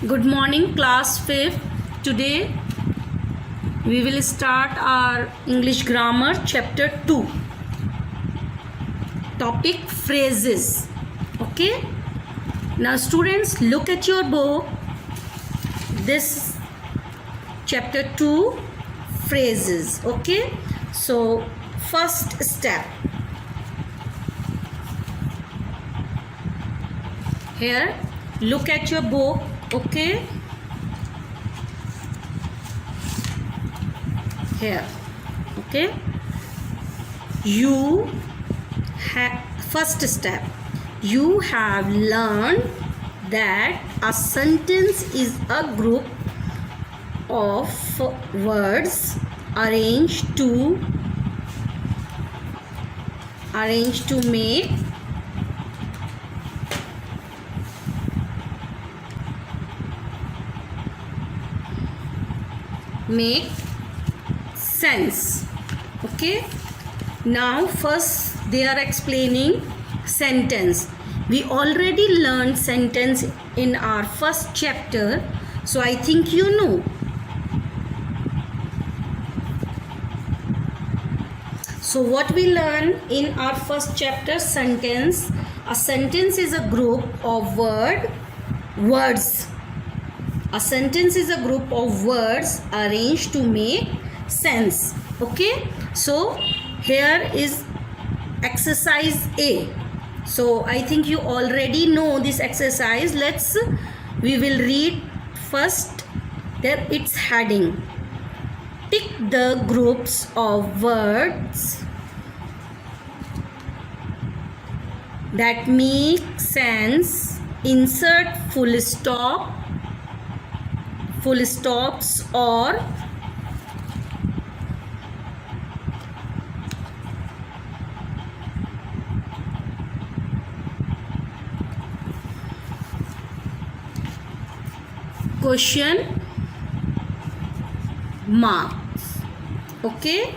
Good morning, class 5th. Today we will start our English grammar chapter 2. Topic phrases. Okay. Now students, look at your book. This chapter 2 phrases. Okay. So first step. Here, look at your book. Okay, here. Okay, you have first step, you have learned that a sentence is a group of words arranged to make sense. Okay, now first they are explaining sentence. We already learned sentence in our first chapter, so I think you know. So what we learn in our first chapter, sentence. A sentence is a group of words. A sentence is a group of words arranged to make sense. Okay, so here is exercise A. So I think you already know this exercise. We will read first there its heading. Pick the groups of words that make sense. Insert full stops or question marks. Okay,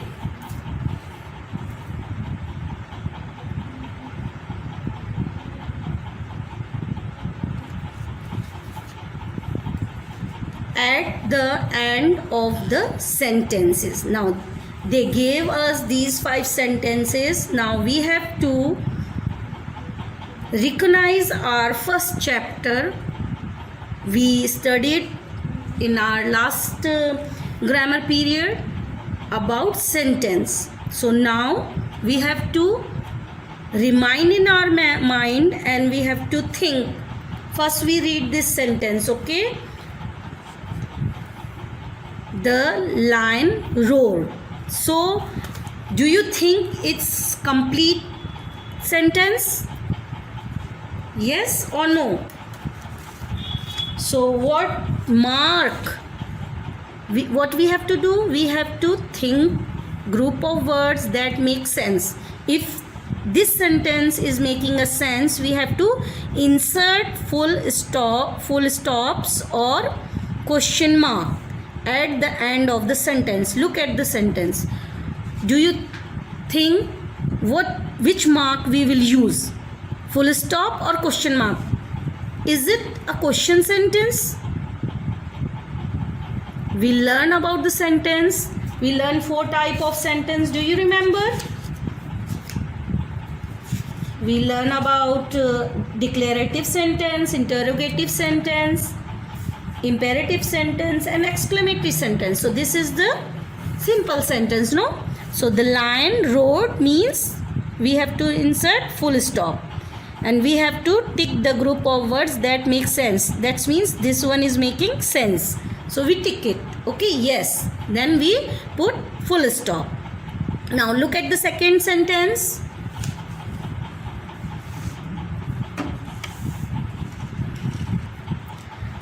at the end of the sentences. Now they gave us these 5 sentences. Now we have to recognize our first chapter. We studied in our last grammar period about sentence. So now we have to remind in our mind and we have to think. First we read this sentence. Okay, the lion roared. So do you think it's complete sentence? Yes or no? So what we have to do? We have to think group of words that make sense. If this sentence is making a sense, we have to insert full stops or question mark at the end of the sentence. Look at the sentence. Do you think which mark we will use? Full stop or question mark? Is it a question sentence? We learn about the sentence. We learn 4 types of sentence. Do you remember? We learn about declarative sentence, interrogative sentence, imperative sentence and exclamative sentence. So this is the simple sentence, no? So the lion roared means we have to insert full stop and we have to tick the group of words that make sense. That means this one is making sense, so we tick it. Okay, yes, then we put full stop. Now look at the second sentence.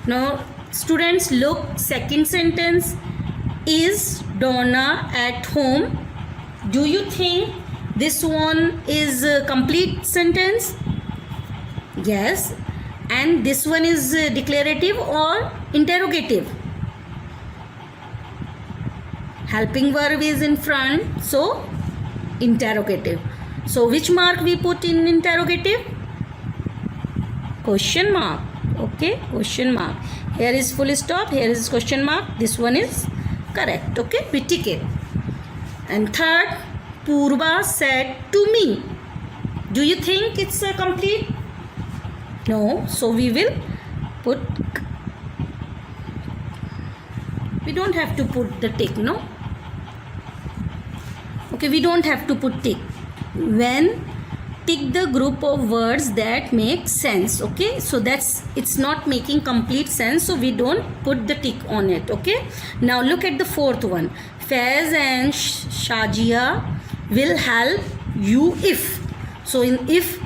Now students, look, second sentence. Is Donna at home? Do you think this one is a complete sentence? Yes. And this one is declarative or interrogative? Helping verb is in front, so interrogative. So which mark we put in interrogative? Question mark. Okay, question mark. Here is full stop, here is question mark. This one is correct. Okay, we tick it. And third, Purva said to me. Do you think it's complete? No. So we will put. We don't have to put the tick, no? Okay, we don't have to put tick. When tick the group of words that make sense. Okay, so it's not making complete sense, so we don't put the tick on it. Okay, now look at the fourth one. Faiz and Shajia will help you if. So if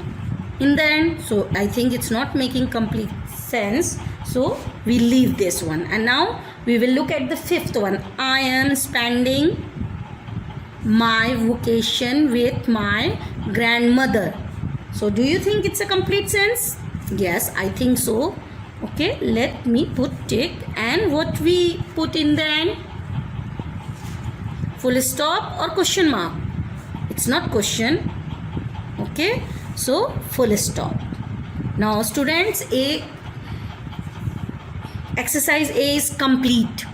in the end, so I think it's not making complete sense, so we leave this one. And now we will look at the fifth one. I am spending my vacation with my grandmother. So do you think it's a complete sense? Yes, I think so. Okay, let me put tick. And what we put in the end? Full stop or question mark? It's not question. Okay, so full stop. Now students, exercise A is complete.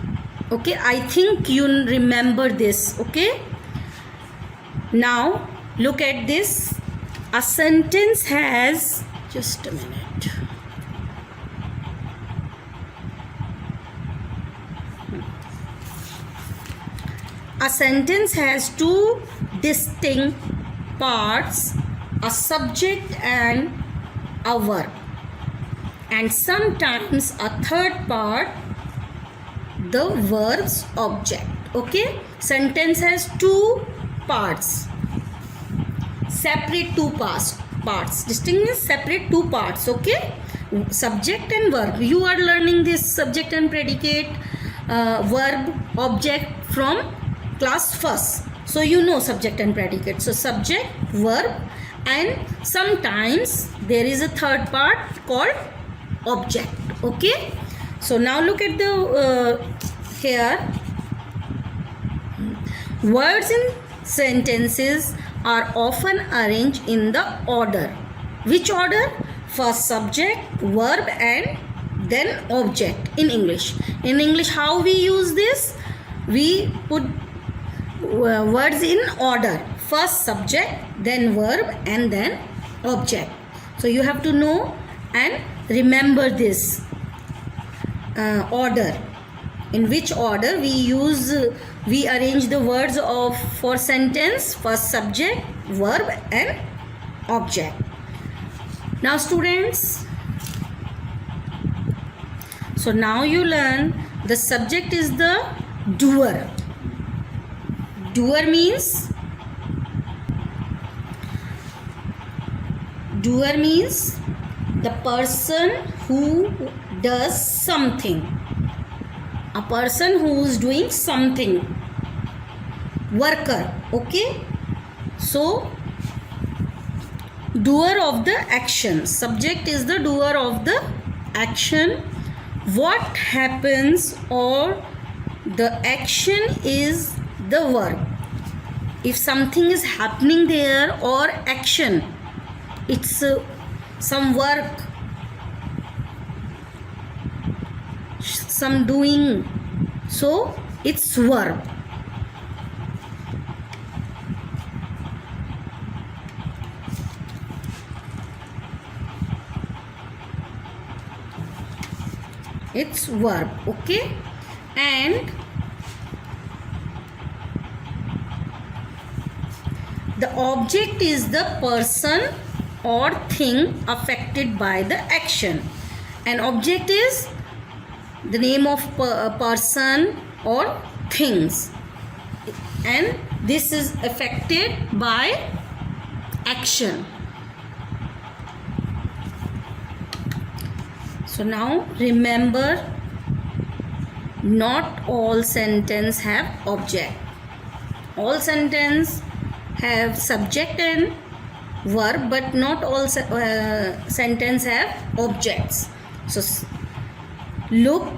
Okay, I think you remember this. Okay, now look at this. A sentence has, just a minute. A sentence has two distinct parts, a subject and a verb, and sometimes a third part, the verb's object. Okay, sentence has two parts, separate two parts. Distinct is separate two parts. Okay, subject and verb. You are learning this subject and predicate, verb, object from class first, so you know subject and predicate. So subject, verb, and sometimes there is a third part called object. Okay, so now look at the here. Words in sentences are often arranged in the order. Which order? First subject, verb, and then object in English. In English, how we use this? We put words in order. First subject, then verb, and then object. So you have to know and remember this order. In which order we arrange the words for sentence? First subject, verb, and object. Now students, so now you learn the subject is the doer. Doer means the person who does something. A person who is doing something. Worker. Okay. So doer of the action. Subject is the doer of the action. What happens or the action is the verb. If something is happening there or action, it's some work, some doing, so it's verb. It's verb. Okay, and the object is the person or thing affected by the action. An object is the name of a person or things, and this is affected by action. So now remember, not all sentences have object. All sentences have subject and verb, but not all sentences have objects. So look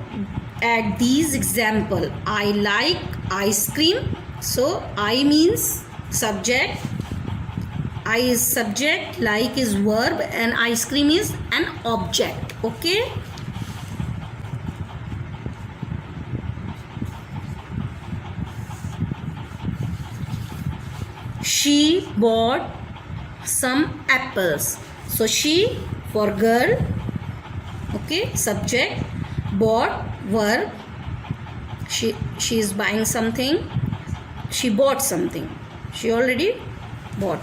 at these example. I like ice cream. So I means subject, I is subject, like is verb, and ice cream is an object. Okay. she bought some apples. So she for girl, okay, subject, bought verb, she is buying something, she bought something, she already bought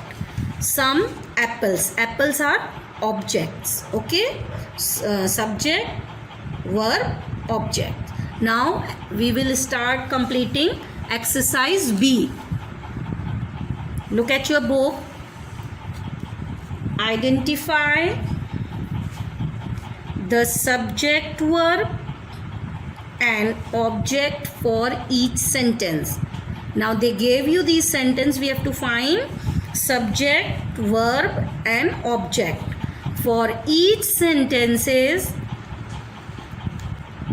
some apples. Apples are objects, okay. Subject, verb, object. Now we will start completing exercise B. Look at your book. Identify the subject, verb and object for each sentence. Now they gave you these sentences. We have to find subject, verb and object for each sentences.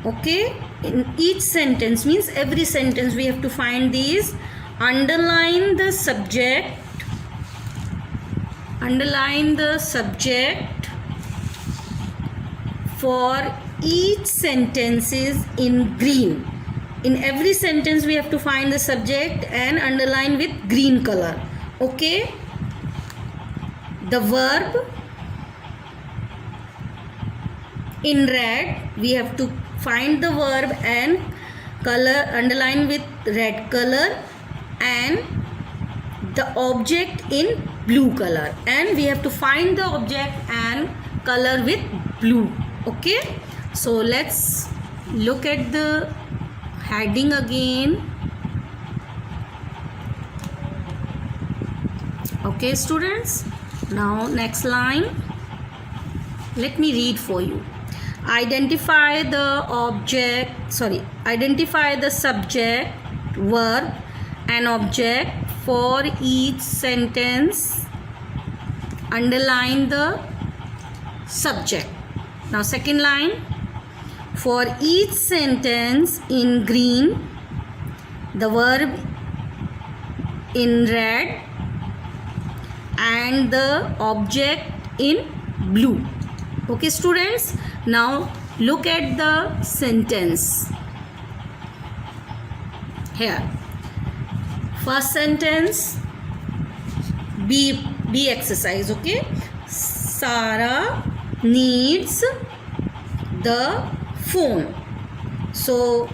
Okay, in each sentence means every sentence we have to find these. Underline the subject, underline the subject for each sentences in green. In every sentence we have to find the subject and underline with green color. Okay, the verb in red, we have to find the verb and color underline with red color, and the object in blue color, and we have to find the object and color with blue. Okay, so let's look at the heading again. Okay students, now next line, let me read for you. Identify the subject, verb and object for each sentence. Underline the subject. Now second line, for each sentence in green, the verb in red and the object in blue. Okay students, now look at the sentence here. First sentence, B exercise. Okay, Sarah needs the phone. So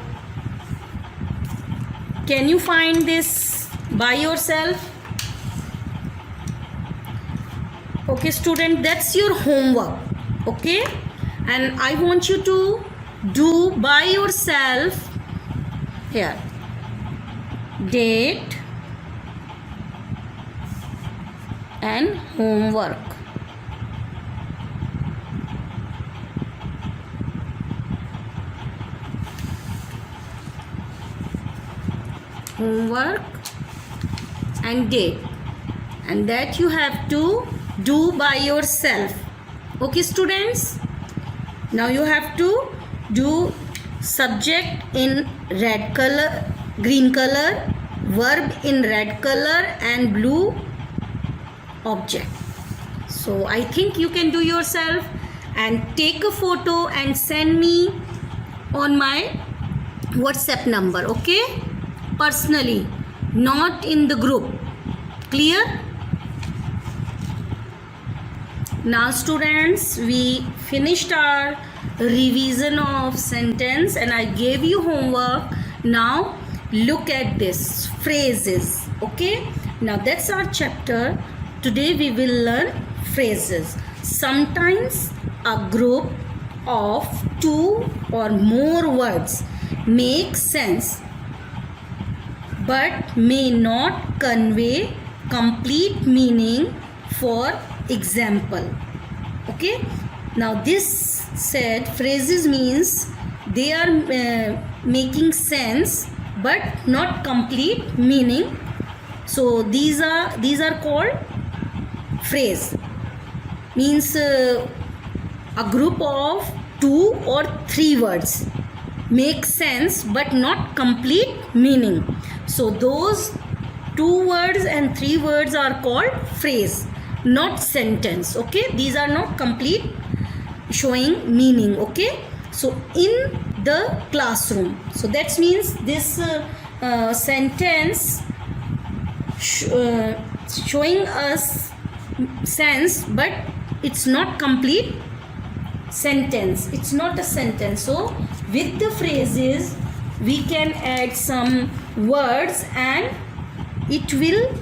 can you find this by yourself? Okay student, that's your homework. Okay, and I want you to do by yourself here. Date and homework. Homework and date, and that you have to do by yourself. Okay students, now you have to do subject in red color, green color, verb in red color and blue object. So I think you can do yourself, and take a photo and send me on my WhatsApp number. Okay, personally, not in the group. Clear? Now students, we finished our revision of sentence and I gave you homework. Now look at this phrases. Okay, now that's our chapter. Today we will learn phrases. Sometimes a group of two or more words make sense but may not convey complete meaning. For example, okay, now this said phrases means they are making sense but not complete meaning. So these are called phrase. Means a group of two or three words make sense but not complete meaning. So those two words and three words are called phrase, not sentence. Okay, these are not complete showing meaning. Okay, so in the classroom, so that means this sentence showing us sense, but it's not complete sentence. It's not a sentence. So with the phrases we can add some words and it will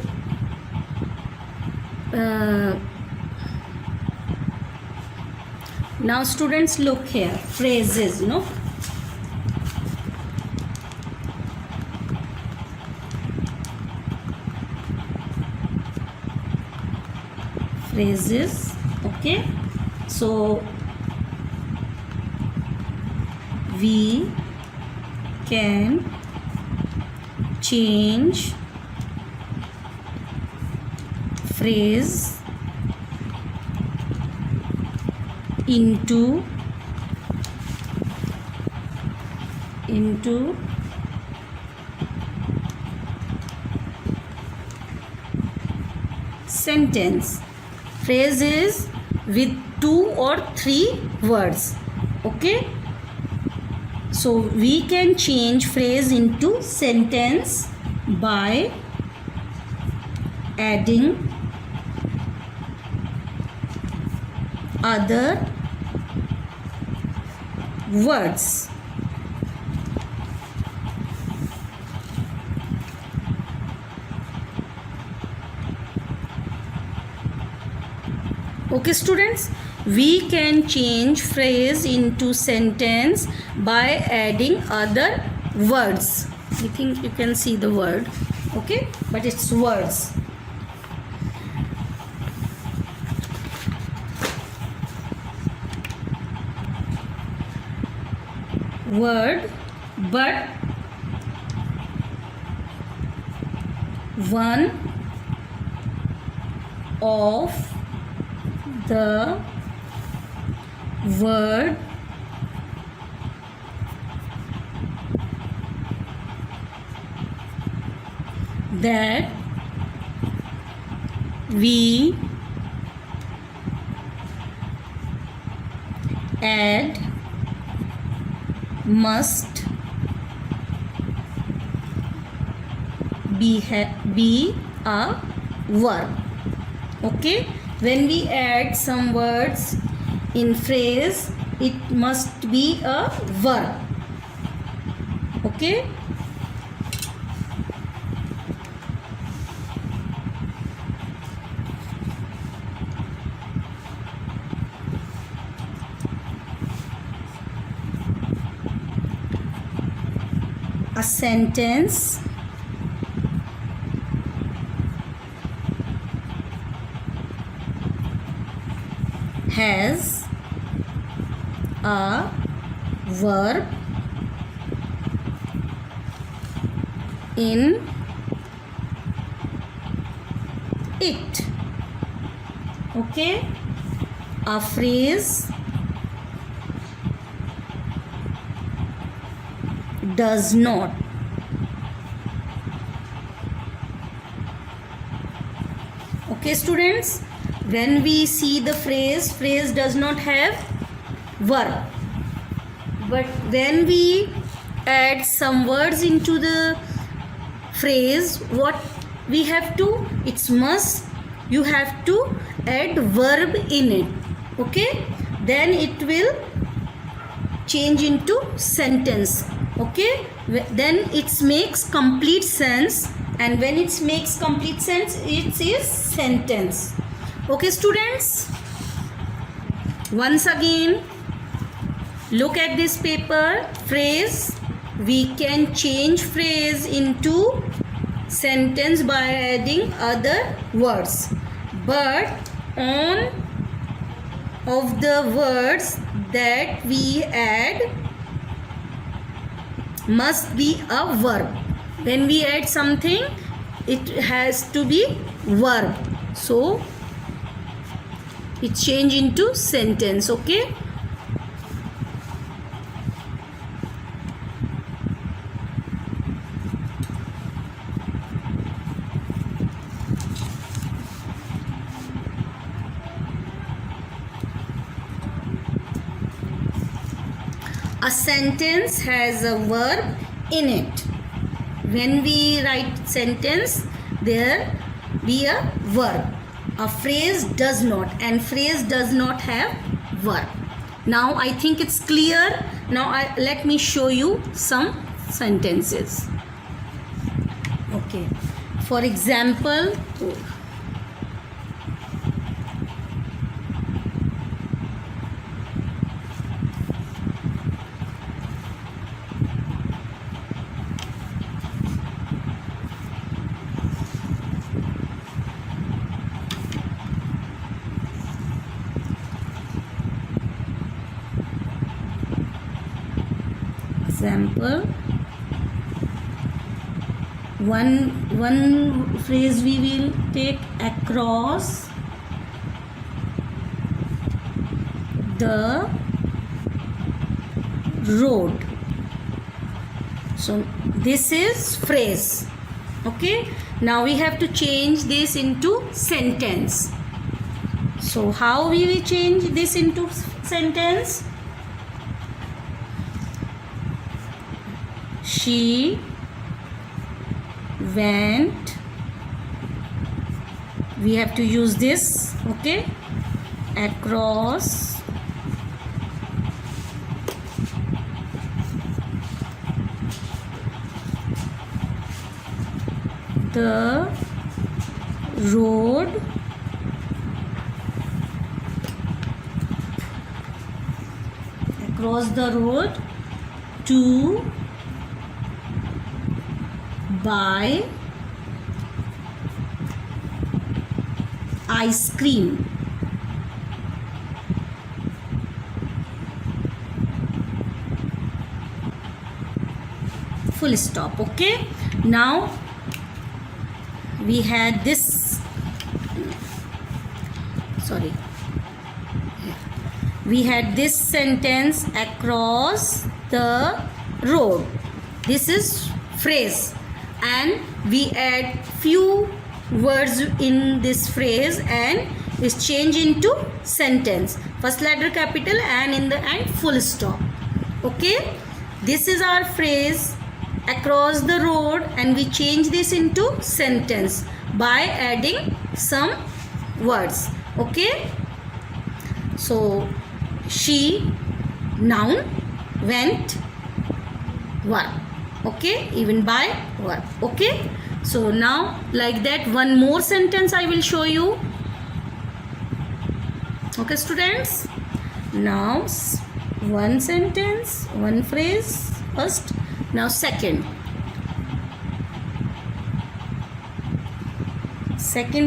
now students look here, phrases, phrases. Okay, so we can change phrase into sentence. Phrases with 2 or 3 words. Okay, so we can change phrase into sentence by adding other words. Okay students, we can change phrase into sentence by adding other words. I think you can see the word, okay, but it's words. Word, but one of the word that we add must be a verb. Okay, when we add some words in phrase, it must be a verb. Okay, a sentence has a verb in it. Okay, a phrase does not. Okay students, when we see the phrase does not have verb, but when we add some words into the phrase, what we have to, it's must, you have to add verb in it. Okay, then it will change into sentence. Okay, then it makes complete sense, and when it makes complete sense, it is sentence. Okay students, once again look at this paper. Phrase, we can change phrase into sentence by adding other words, but on of the words that we add must be a verb. When we add something, it has to be verb, so it change into sentence. Okay, a sentence has a verb in it. When we write sentence, there be a verb. A phrase does not, and phrase does not have verb. Now I think it's clear. Now let me show you some sentences. Okay. For example, one phrase we will take: across the road. So this is phrase. Okay, now we have to change this into sentence. So how we will change this into sentence? She went, we have to use this, okay, across the road to buy ice cream. Full stop. Okay, now we had this, we had this sentence: across the road. This is phrase, and we add few words in this phrase and is change into sentence. First letter capital and in the end full stop. Okay, this is our phrase across the road, and we change this into sentence by adding some words. Okay, so she, noun, went, verb. Okay, even by verb. Okay, so now like that one more sentence I will show you. Okay students, now one sentence, one phrase first. Now second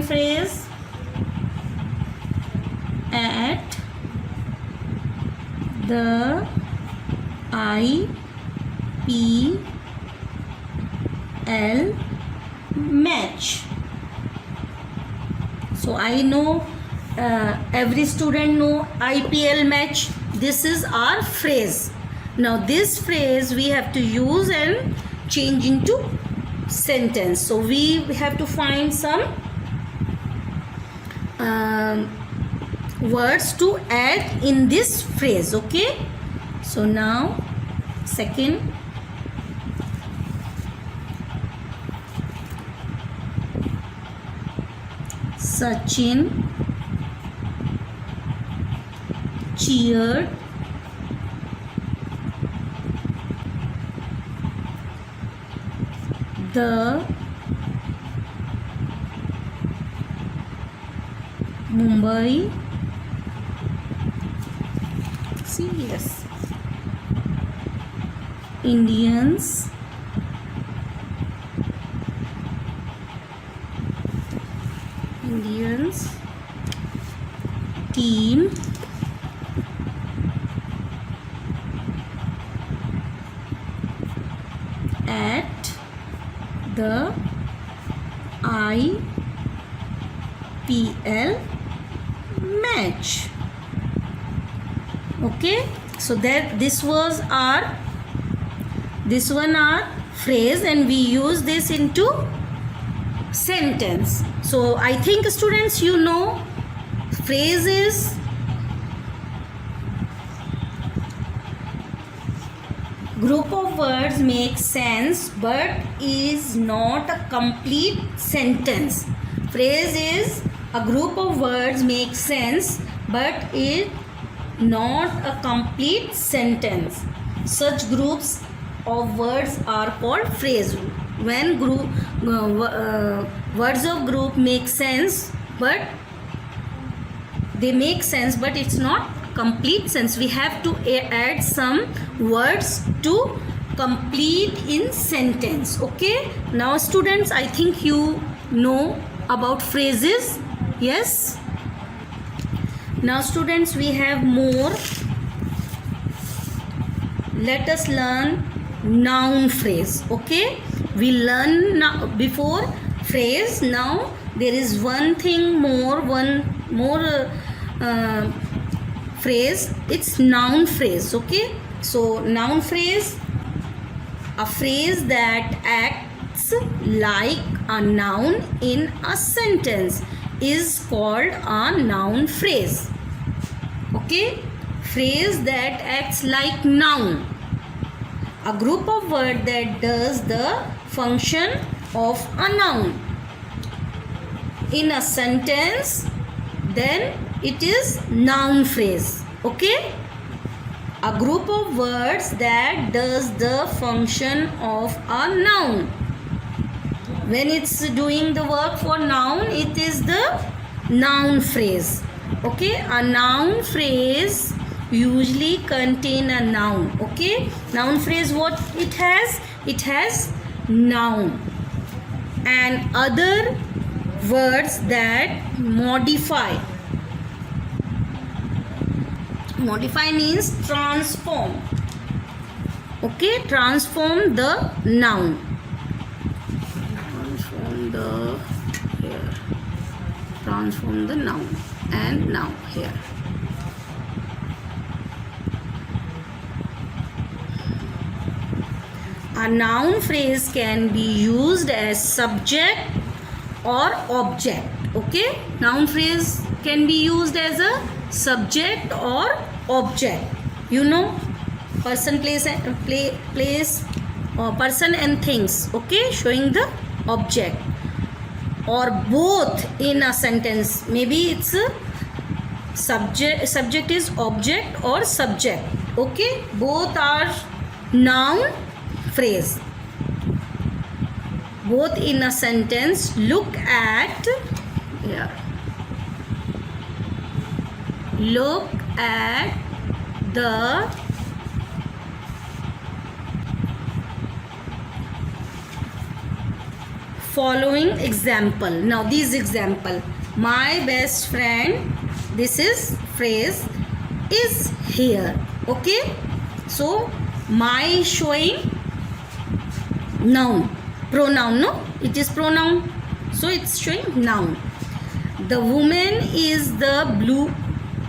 phrase: at the IPL match. So I know every student know IPL match. This is our phrase. Now this phrase we have to use and change into sentence. So we have to find some words to add in this phrase. Okay, so now second, Sachin cheered the Mumbai Indians team at the IPL match. Okay, so that this was our phrase, and we use this into sentence. So I think students, you know, phrases group of words make sense but is not a complete sentence. Phrase is a group of words make sense, but it not a complete sentence. Such groups of words are called phrase. When words of group make sense, but they make sense, but it's not complete sense. We have to add some words to complete in sentence. Okay, now students, I think you know about phrases. Yes, now students, we have more. Let us learn noun phrase. Okay, we learn now before phrase. Now there is one thing more, one more phrase. It's noun phrase. Okay, so noun phrase, a phrase that acts like a noun in a sentence, is called a noun phrase. Okay, phrase that acts like noun, a group of words that does the function of a noun in a sentence, then it is noun phrase. Okay, a group of words that does the function of a noun. When it's doing the work for noun, it is the noun phrase. Okay, a noun phrase usually contain a noun. Okay, noun phrase, what it has? It has noun and other words that modify. Modify means transform. Okay, transform the noun. Transform the noun and noun here. A noun phrase can be used as subject or object. Okay, noun phrase can be used as a subject or object. You know, person, place, or person and things. Okay, showing the object, or both in a sentence. Maybe it's a subject is object or subject. Okay, both are noun phrase, both in a sentence. Look at here. Look at the following example. Now this example, my best friend, this is phrase, is here. Okay, so my showing noun, pronoun. No, it is pronoun, so it's showing noun. The woman is the blue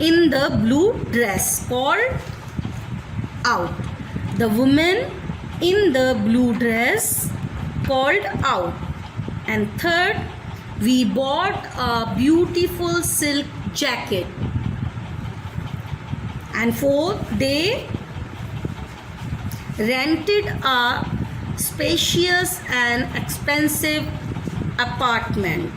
in the blue dress, called out. The woman in the blue dress, called out. And third, we bought a beautiful silk jacket. And fourth, they rented a spacious and expensive apartment.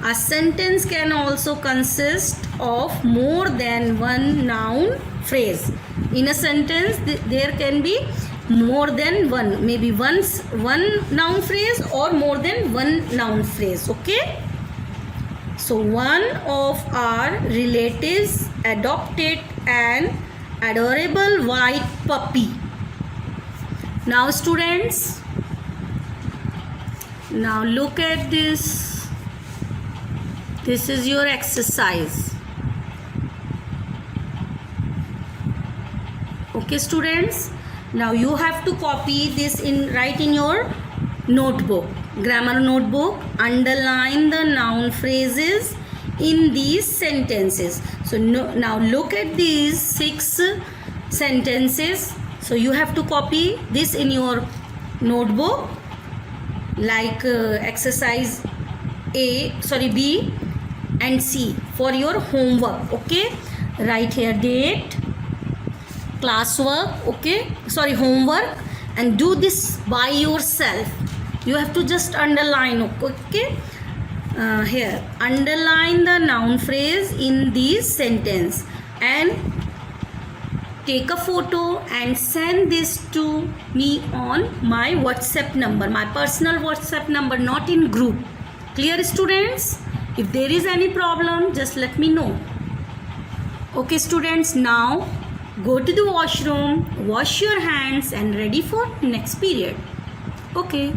A sentence can also consist of more than one noun phrase. In a sentence, there can be more than one, maybe one noun phrase or more than one noun phrase. Okay, so one of our relatives adopted an adorable white puppy. Now students, now look at this. This is your exercise. Okay students, now you have to copy this write in your notebook, grammar notebook. Underline the noun phrases in these sentences. So now look at these 6 sentences. So you have to copy this in your notebook, like exercise B and C for your homework. Okay, write here date, classwork, homework, and do this by yourself. You have to just underline. Okay, here underline the noun phrase in this sentence and take a photo and send this to me on my WhatsApp number, my personal WhatsApp number, not in group. Clear, students? If there is any problem, just let me know. Okay, students, now go to the washroom, wash your hands and ready for next period. Okay.